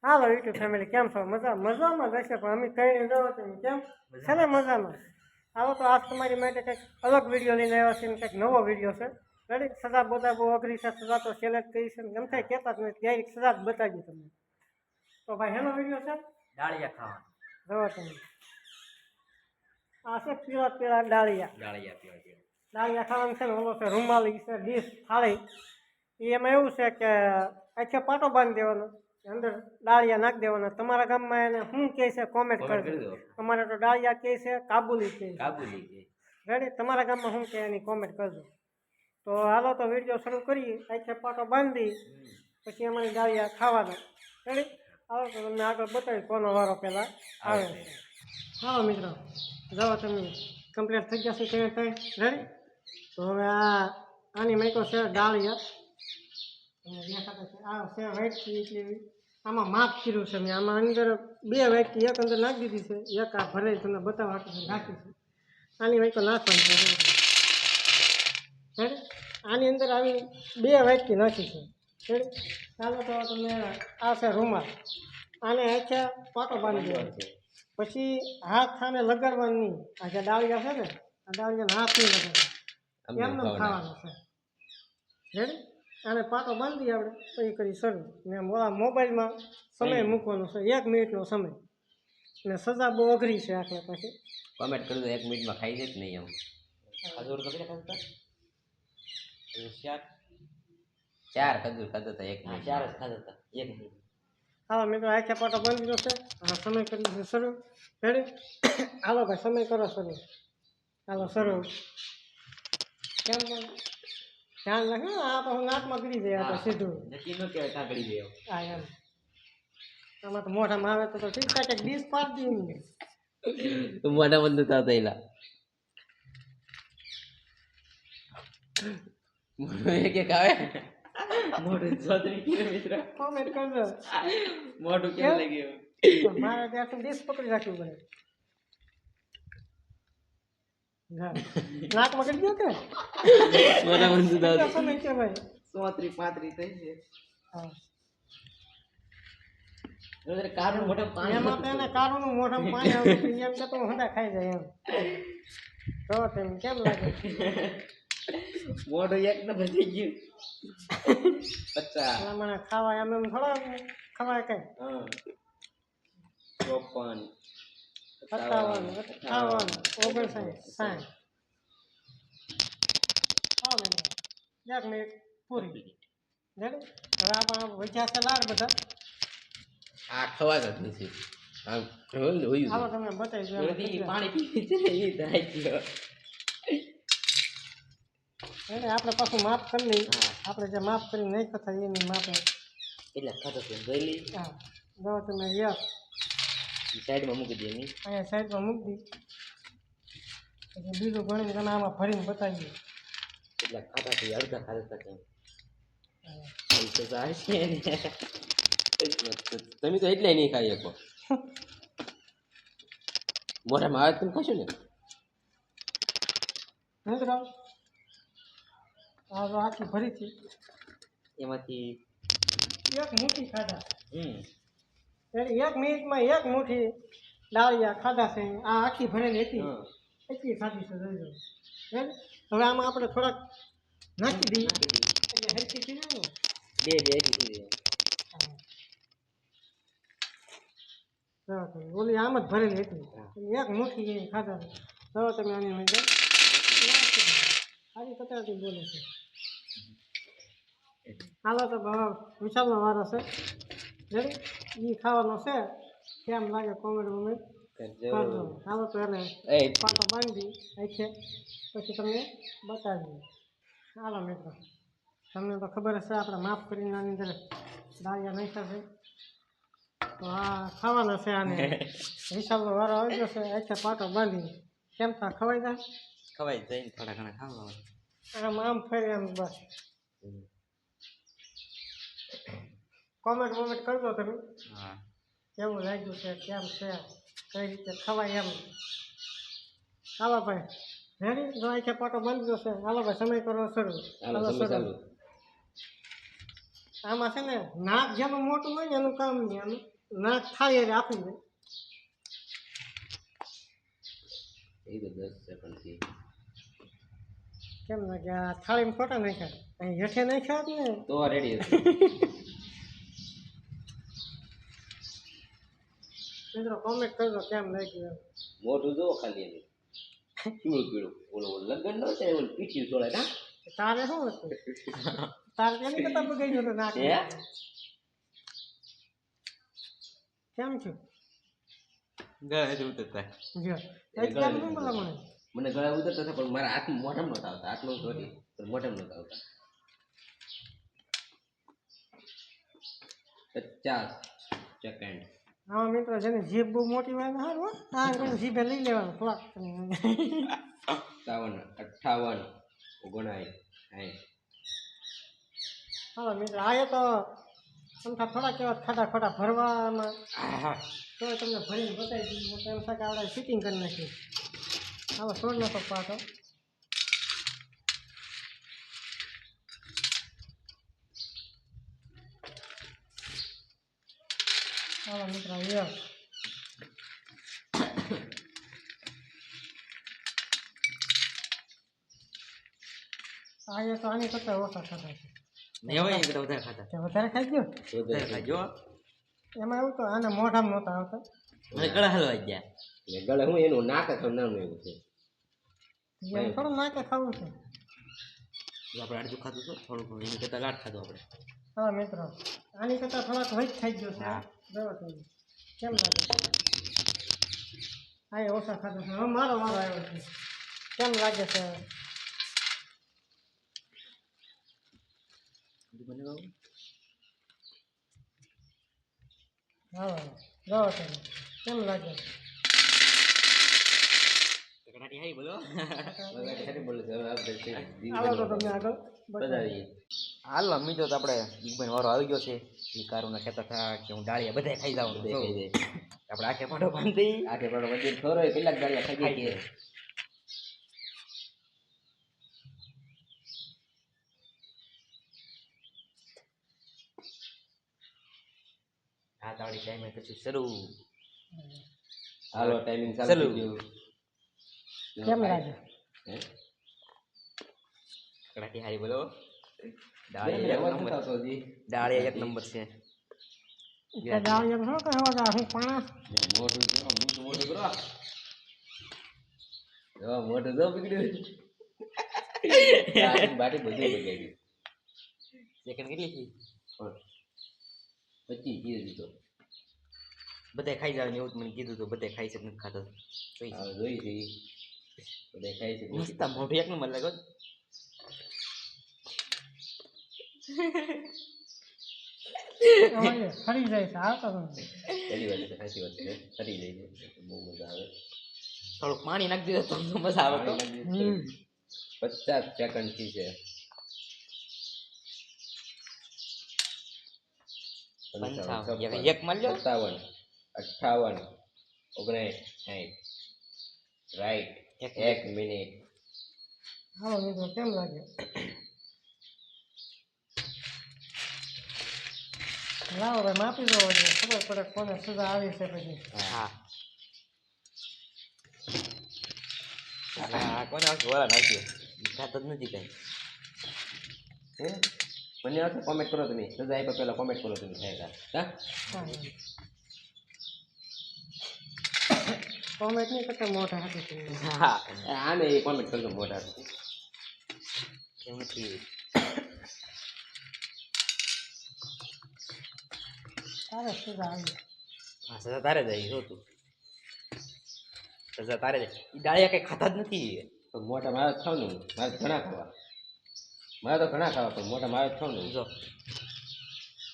હાલો YouTube family કેમ છો? મજામાં જ હશે, પણ અમે કઈ જાઓ તમે કેમ છે ને મજામાં. હાલો તો આજ તમારી માટે કંઈક અલગ વિડીયો લઈને આવ્યા છે ને કંઈક નવો વિડીયો છે. રેડી? સજા બધા બહુ અઘરી છે, સજા તો સિલેક્ટ કરી છે એમ થાય કહેતા જ નથી, ડાયરેક્ટ સજા જ બતાવી તમને. તો ભાઈ હેનો વિડીયો છે ડાળિયા ખાવા. જવા તમે આ છે પીળા પીળા ડાળિયા ખાવાનું છે ને. ઓલો છે રૂમાલી છે ડીશ થાળી. એમાં એવું છે કે આખે પાટો બાંધી દેવાનો, અંદર ડાળિયા નાખી દેવાના. તમારા ગામમાં એને શું કહે છે કોમેન્ટ કરજો. અમારે તો ડાળિયા કહે છે કાબુલી કહે છે. રેડી? તમારા ગામમાં શું કહે એની કોમેન્ટ કરજો. તો હાલો તો વિડીયો શરૂ કરીએ. આખે પાટો બાંધી પછી અમારી ડાળિયા ખાવાના. રેડી? હાલો તો તમને આગળ બતાવી કોનો વારો પહેલાં આવે છે. હાલો મિત્રો, જાઓ તમે કમ્પ્લીટ થઈ જશે કઈ કઈ. રેડી? તો હવે આની મેકો છે ડાળિયા. આ છે વાટકી, એટલે આમાં માપ કર્યું છે મેં. આમાં અંદર 2 વાટકી એક અંદર નાખી દીધી છે, એક આ ભરે તમને બતાવવા માટે નાખી છે. આની વાટકો નાખવાની છે. રેડી? આની અંદર આવી 2 વાટકી નાખી છે. રેડી? ચાલો તો તમે આ છે રૂમાલ, આને આખે પાટો બાંધી દેવાનો. પછી હાથ થાને લગાડવાની નહીં. આ જે ડાળિયા છે ને, આ ડાળિયાને હાથ નહીં લગાડવાનો, એમને ખાવાનું છે. રેડી? આને પાટો બાંધી આપણે પછી કરી શરૂ. ને ઓલા મોબાઈલમાં સમય મૂકવાનો છે, 1 મિનિટનો સમય. ને સજા બહુ અઘરી છે આખરે. પછી કોમેન્ટ કરી દો 1 મિનિટમાં ખાઈ જાય નહીં. એમ ખજૂર કેટલા ખાતા? 4 ખજૂર ખાતા હતા 1 મિનિટ. 4 જ ખાતા હતા 1 મિનિટ. હા મિત્રો, આખે પાટો બાંધી દીધો છે. હા, સમય કરી છે શરૂ. રેડી? હાલો ભાઈ સમય કરો શરૂ. હાલો શરૂ. કેમ ધ્યાન રાખ્યું? આ તો નાકમાં ગળી જાય. આ તો સીધું નક્કી ન કહેવાય કાં ગળી જાય. હા એમ. આમાં તો મોઢામાં આવે તો ઠીક છે, કંઈક ડીશ પાડી દઈએ. તું મોઢા બંધ થતા થયેલા મોઢું એક આવે. મોઢું 34 કિલોમીટર. કોમેન્ટ કરજો મોઢું કેમ લાગ્યું. મારે ત્યાં તો ડીશ પકડી રાખવી પડે. નાકમાં ગળી ગયો કે મોઢા બંધ થતા સમય છે ભાઈ. 34 35 થઈ છે. હા, કારું મોઢા પાણી એમાં તો એને કારુંનું મોઢામાં પાણી આવતું એમ કે તો હંડા ખાઈ જાય એમ. તો તેમ કેમ લાગે? મોઢું એક નંબર થઈ ગયું. 50 મને ખાવા એમ થોડા ખવાય કઈ. 54 57 58 59 60. 1 મિનિટ પૂરી. રેડી? હવે આપણે વચ્યા છે લાડ બધા. આ ખવા જ નથી. આમ જોલ હોયું. હાલો તમે બતાવી દો. પાણી પી છે ને એ થાય ગયો. એને આપણે પાછું માફ કરી લઈએ. આપણે જે માફ કરી નહીં કથા એની માપે એટલે ખાતો છે ગયેલી. હા, જો તમે યસ સાઈડમાં મૂકી દે. અહીંયા સાઈડમાં મૂકી દી. પછી બીજું ગણીને તમે આમાં ભરીને બતાવીએ. એટલે ખાતા છે અડધા ખાતા છે. તમે તો એટલે નહીં ખાઈ શકો. મોઢામાં આવે તમે ખાશો ને. મિત્રો આ તો આખી ભરી હતી, એમાંથી 1 મુઠ્ઠી ખાધા. એટલે 1 મિનિટમાં 1 મુઠ્ઠી ડાળિયા ખાધા છે. આ આખી ભરેલી હતી એટલી ખાધી છે. જોઈ લો. હવે આમાં આપણે થોડાક નાખી દઈએ એટલે હરખી થઈ જાય ને. બે થઈ જાય. ઓલી આમ જ ભરેલી હતી, 1 મુઠ્ઠી એ ખાધા છે. તો તમે આની અંદર સારી કચારથી બોલે છે. હાલો તો વિશાલનો વારો છે. રેડી? એ ખાવાનો છે. કેમ લાગે કોમેન્ટ વોમેન્ટ કરજો. હાલો તો એને પાટો બાંધી આખે પછી તમને બતાવીએ. હાલો મિત્રો, તમને તો ખબર હશે આપણે માફ કરીને આની અંદર ડાળિયા નાખ્યા છે. તો આ ખાવાના છે. આને વિશાલનો વારો આવી ગયો છે. આખે પાટો બાંધી કેમ થા ખવાઈ જાય. ખવાઈ જાય થોડા ઘણા ખાવા. આમ ફરી એમ બસ. કોમેન્ટ વોમેન્ટ કરજો તમે. કેવું લાગ્યું છે, કેમ છે, કઈ રીતે ખવાય એમ. હાલો ભાઈ રેડી? જો આખે પાટો બાંધી દો છે. હાલો ભાઈ સમય કરો શરૂ. હાલો શરૂ. આમાં છે ને નાક જેનું મોટું હોય ને એનું કામ નહીં. આનું નાક થાળી એટલે આપી દે. એ તો 10 સેકન્ડ થી કેમ લાગે આ થાળીમાં ખોટા નાખ્યા અહીં હેઠે નાખ્યા જ ને. તો રેડી હતું. મિત્રો કોમેન્ટ કરજો કેમ લાગ્યું એમ. મોઢું જો ખાલી એનું પીળું પીળું ઓલો લગન નો છે ઓલું પીઠી ચોળે ના તારે શું હતું તારે તેની કરતા બગાડ્યું હતું નાક. હે કેમ છું ગળે જ ઉતરતા જો કેમ શું બોલા મને. મને ગળે ઉતરતા હતા પણ મારા હાથ મોઢામાં નહોતા આવતા હાથમાં સોરી પણ મોઢામાં નહોતા આવતા 50 સેકન્ડ. હા મિત્રો જેની જીભ બહુ મોટી હોય ને સારું હા એને જીભે લઈ લેવાનું થોડાક. 57 58 59 હા મિત્રો આ તો અમથા થોડાક એવા ખાડા ખોટા ભરવામાં તો તમને ભરીને બતાવી દીધું તો એમ થાય કે આપણે સિટિંગ કરી નાખીએ. આવો છોડ નાખો પાછો. હાલો મિત્રો યસ આ તો આની કરતા ઓછા ખાતા છે. નેવાય એકદમ વધારે ખાતા તે વધારે ખાઈ ગયો વધારે ખાજો. એમાં એવું તો આને મોઢામાં નહોતા આવતા. મને ગળા હલવાઈ ગયા એટલે ગળે હું એનું નાક જ નાનું એવું છે એમ થોડું નાકે ખાવું છે. આપણે અડધું ખાધું તો થોડું એની કરતા લાટ ખાધું આપણે. હા મિત્રો આની કરતાં થોડાક વૈજ ખાઈ ગયો છે. જોવો તમે કેમ લાગે હા એ ઓછા ખાધું છે. હવે મારો વારો આવ્યો છે. કેમ લાગે છે હા જોવો તમે કેમ લાગે. હાલો તો તમને આગળ બતાવીએ. હાલો મિત્રો તો આપણે બિગબેન વારો આવી ગયો છે. એ કારુના કહેતા હતા કે હું ડાળિયા બધા ખાઈ જાઉં આપણે આખે પાડો બાંધી આખે પાડો બાંધી ખરો કેટલાક ડાળિયા ખાઈ જઈએ. આ તાળી ટાઈમ પછી શરૂ. હાલો ટાઈમિંગ ચાલુ થઈ ગયું. કેમ લાગે કડાકી હારી બોલો. ડાળિયા એક નંબર છે. દાળિયા શું કહેવા જા હું પાણા મોટું કરો જો મોટું જો બગડ્યું. બાટી બધું બગાડ્યું. સેકન્ડ કેટલી થઈ 25 કીધું દીધો. બધા ખાઈ જવાનું એવું મને કીધું હતું. બધા ખાઈ છે નથી ખાતો જોઈ છે બધા ખાઈ છે મસ્ત મોઢું એક નંબર લાગ્યો. ફરી જાય છે આવતો પહેલી વાત છે સાચી વાત છે ફરી જાય છે બહુ મજા આવે. થોડુંક પાણી નાખી દીધું તમને મજા આવે તો. 50 સેકન્ડ થી છે 55 એક માર લ્યો 57 58 59 રાઈટ 1 મિનિટ. હાલો મિત્રો કેમ લાગે લાવો ભાઈ માપી દો ખબર પડે કોને સજા આવી છે પછી. હા આ કોને ગોળા નાખ્યો ખાતો જ નથી કઈ. હે મને આવશે કોમેન્ટ કરો તમે સજા આપ્યા પહેલા કોમેન્ટ કરો તમે થાય હા કોમેન્ટ નહીં કરતા મોટા હતી. હા આને એ કોમેન્ટ કરજો મોટા હતી કેમ નથી. તારે સજા આવી હા સજા તારે જ આવી તું સજા તારે જ. એ ડાળિયા કઈ ખાતા જ નથી. તો મોટા મારે જ ખાવ ને મારે ઘણા ખાવા મારે તો ઘણા ખાવા પણ મોટા મારે જ ખાવ ને જો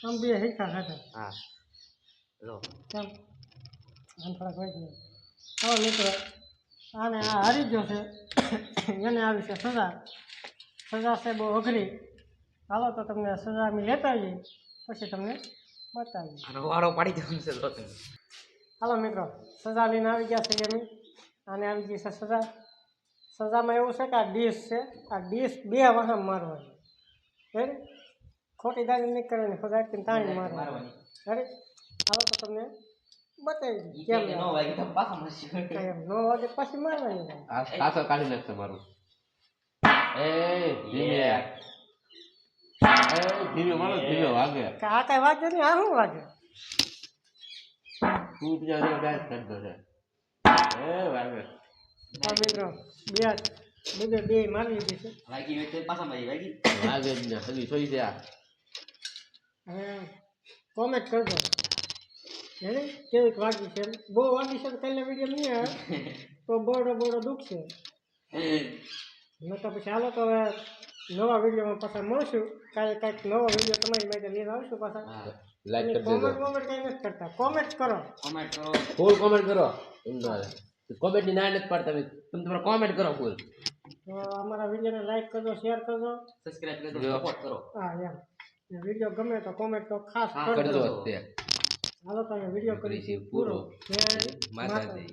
આમ બે હેઠા ખાતા. હા જો કેમ આમ થોડાક હોય છે. હવે મિત્રો આને આ હારી ગયો છે એને આવી છે સજા. સજા છે બહુ અઘરી. હાલો તો તમને સજા અમે લેતા આવીએ પછી તમને બતાવીએ. આનો વારો પાડી દેવાનો છે તમે. હાલો મિત્રો સજા લઈને આવી ગયા છે અમે. આને આવી ગઈ છે સજા. સજામાં એવું છે કે આ ડીશ છે આ ડીશ 2 વહામ મારવાની રેડી. ખોટી દાડી નહીં કરવાની ખોટી તાણી મારવાની રેડી. હાલો તો તમને બતાવી દઉં કેમ નો વાગી તો પાછા મળશું કાંઈ એમ નો વાગે પછી મારવાની કાંઈ. આ કાસો કાઢી નાખશે મારું એ ધીમે ધીમે મારો ધીમે વાગે કે આ કાંઈ વાગે નહીં આ શું વાગે તું ત્યાં જો ડાન્સ કરતો છે એ વાગે હા મિત્રો બે મારી લીધી છે વાગી હોય તો પાછા મારી વાગી વાગે જ ને હજી સોઈ છે આ હવે કોમેન્ટ કરજો એને કેવીક વાગી છે એમ. બહુ વાગી છે તો કાલના વિડીયો નહીં આવે તો બોડો દુખશે ન તો પછી હાલો તો હવે નવા વિડીયોમાં પાછા મળશું કાલે કાંઈક નવો વિડીયો તમારી માટે લઈને આવશું પાછા લાઈક કરી દેજો કોમેન્ટ કંઈ નથી કરતા કોમેન્ટ કરો કોમેન્ટ કરો ફૂલ કોમેન્ટ કરો એમ તો કોમેન્ટ ની ના નથી પાડતા તમે તમારા કોમેન્ટ કરો ફૂલ તો અમારા વિડીયોને લાઈક કરજો શેર કરજો સબસ્ક્રાઇબ કરજો સપોર્ટ કરો હા એમ વિડીયો ગમે તો કોમેન્ટ તો ખાસ કરજો કરજો અત્યારે હાલો તો વિડીયો કરીશું પૂરો જય માતાજી.